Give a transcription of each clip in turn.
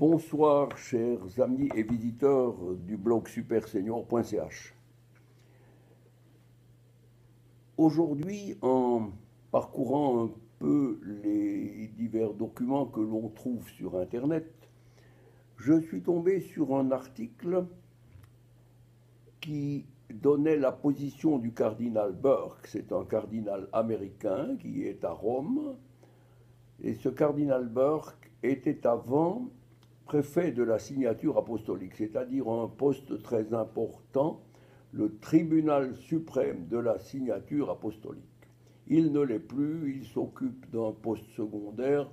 Bonsoir, chers amis et visiteurs du blog supersenior.ch. Aujourd'hui, en parcourant un peu les divers documents que l'on trouve sur Internet, je suis tombé sur un article qui donnait la position du cardinal Burke. C'est un cardinal américain qui est à Rome. Et ce cardinal Burke était avant préfet de la signature apostolique, c'est-à-dire un poste très important, le tribunal suprême de la signature apostolique. Il ne l'est plus, il s'occupe d'un poste secondaire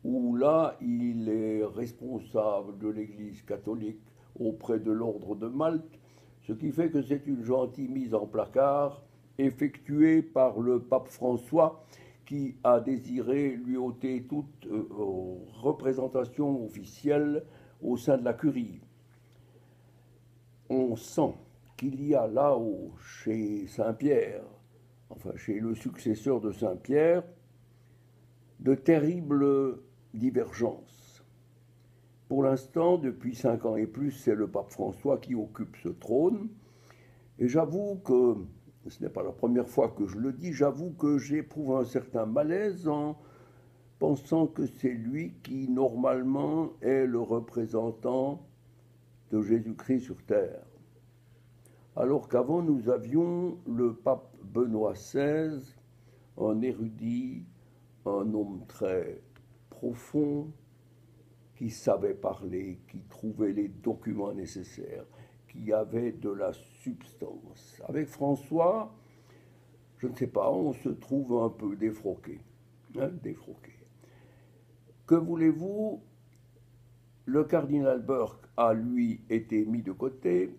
où là, il est responsable de l'Église catholique auprès de l'ordre de Malte, ce qui fait que c'est une gentille mise en placard effectuée par le pape François, qui a désiré lui ôter toute représentation officielle au sein de la curie. On sent qu'il y a là-haut, chez Saint-Pierre, enfin chez le successeur de Saint-Pierre, de terribles divergences. Pour l'instant, depuis 5 ans et plus, c'est le pape François qui occupe ce trône, et j'avoue que ce n'est pas la première fois que je le dis, j'avoue que j'éprouve un certain malaise en pensant que c'est lui qui, normalement, est le représentant de Jésus-Christ sur terre. Alors qu'avant, nous avions le pape Benoît XVI, un érudit, un homme très profond, qui savait parler, qui trouvait les documents nécessaires, qui avait de la substance. Avec François, je ne sais pas, on se trouve un peu défroqué. Défroqué. Que voulez-vous? Le cardinal Burke a, lui, été mis de côté.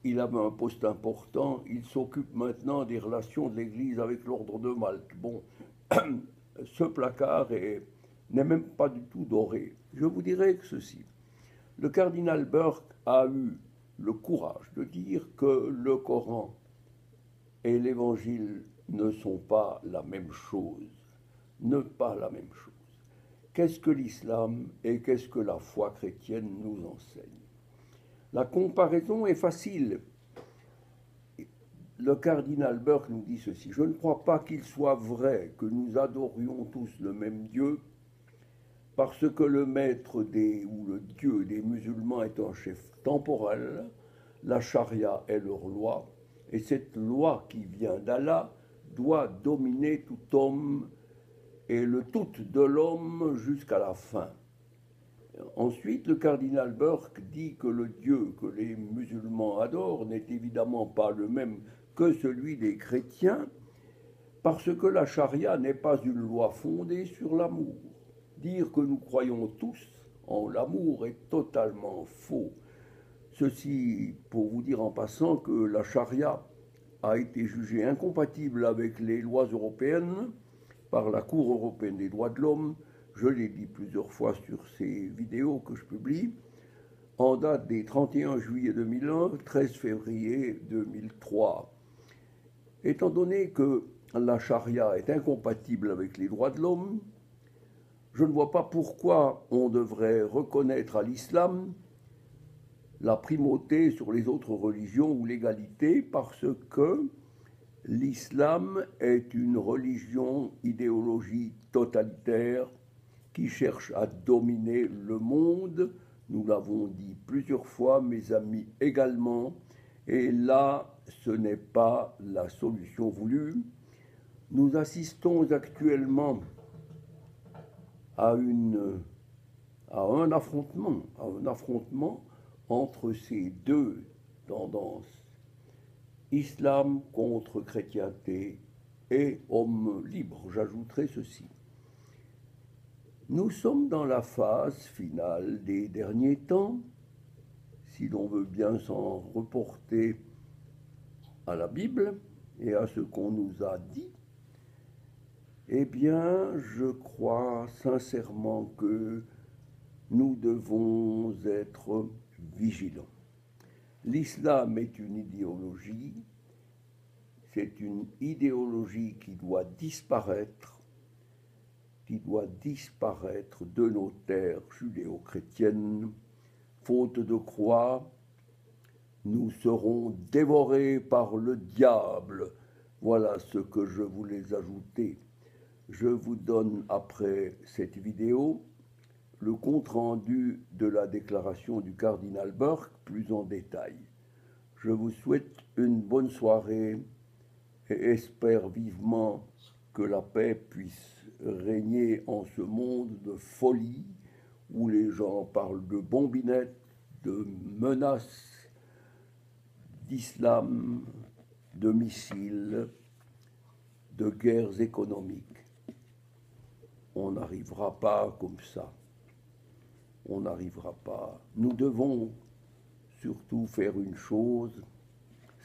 Il avait un poste important. Il s'occupe maintenant des relations de l'Église avec l'ordre de Malte. Bon, ce placard n'est même pas du tout doré. Je vous dirais que ceci. Le cardinal Burke a eu le courage de dire que le Coran et l'Évangile ne sont pas la même chose. Ne pas la même chose. Qu'est-ce que l'islam et qu'est-ce que la foi chrétienne nous enseignent? La comparaison est facile. Le cardinal Burke nous dit ceci: je ne crois pas qu'il soit vrai que nous adorions tous le même Dieu, parce que le maître ou le Dieu des musulmans est un chef temporel, la charia est leur loi, et cette loi qui vient d'Allah doit dominer tout homme et le tout de l'homme jusqu'à la fin. Ensuite, le cardinal Burke dit que le Dieu que les musulmans adorent n'est évidemment pas le même que celui des chrétiens, parce que la charia n'est pas une loi fondée sur l'amour. Dire que nous croyons tous en l'amour est totalement faux. Ceci pour vous dire en passant que la charia a été jugée incompatible avec les lois européennes par la Cour européenne des droits de l'homme. Je l'ai dit plusieurs fois sur ces vidéos que je publie, en date des 31 juillet 2001, 13 février 2003. Étant donné que la charia est incompatible avec les droits de l'homme, je ne vois pas pourquoi on devrait reconnaître à l'islam la primauté sur les autres religions ou l'égalité, parce que l'islam est une religion, idéologie totalitaire qui cherche à dominer le monde. Nous l'avons dit plusieurs fois, mes amis également, et là, ce n'est pas la solution voulue. Nous assistons actuellement à un affrontement entre ces deux tendances, islam contre chrétienté et homme libre. J'ajouterai ceci. Nous sommes dans la phase finale des derniers temps, si l'on veut bien s'en reporter à la Bible et à ce qu'on nous a dit. Eh bien, je crois sincèrement que nous devons être vigilants. L'islam est une idéologie, c'est une idéologie qui doit disparaître, qui doit disparaître de nos terres judéo-chrétiennes. Faute de croix, nous serons dévorés par le diable. Voilà ce que je voulais ajouter. Je vous donne après cette vidéo le compte-rendu de la déclaration du cardinal Burke plus en détail. Je vous souhaite une bonne soirée et espère vivement que la paix puisse régner en ce monde de folie où les gens parlent de bombinettes, de menaces, d'islam, de missiles, de guerres économiques. On n'arrivera pas comme ça. On n'arrivera pas. Nous devons surtout faire une chose,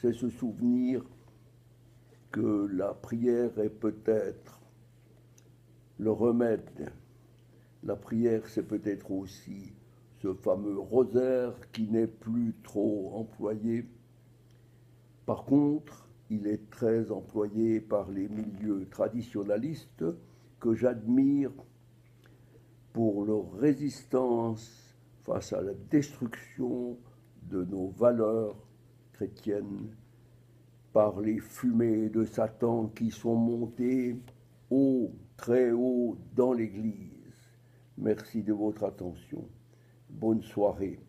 c'est se souvenir que la prière est peut-être le remède. La prière, c'est peut-être aussi ce fameux rosaire qui n'est plus trop employé. Par contre, il est très employé par les milieux traditionalistes que j'admire pour leur résistance face à la destruction de nos valeurs chrétiennes par les fumées de Satan qui sont montées haut, très haut dans l'Église. Merci de votre attention. Bonne soirée.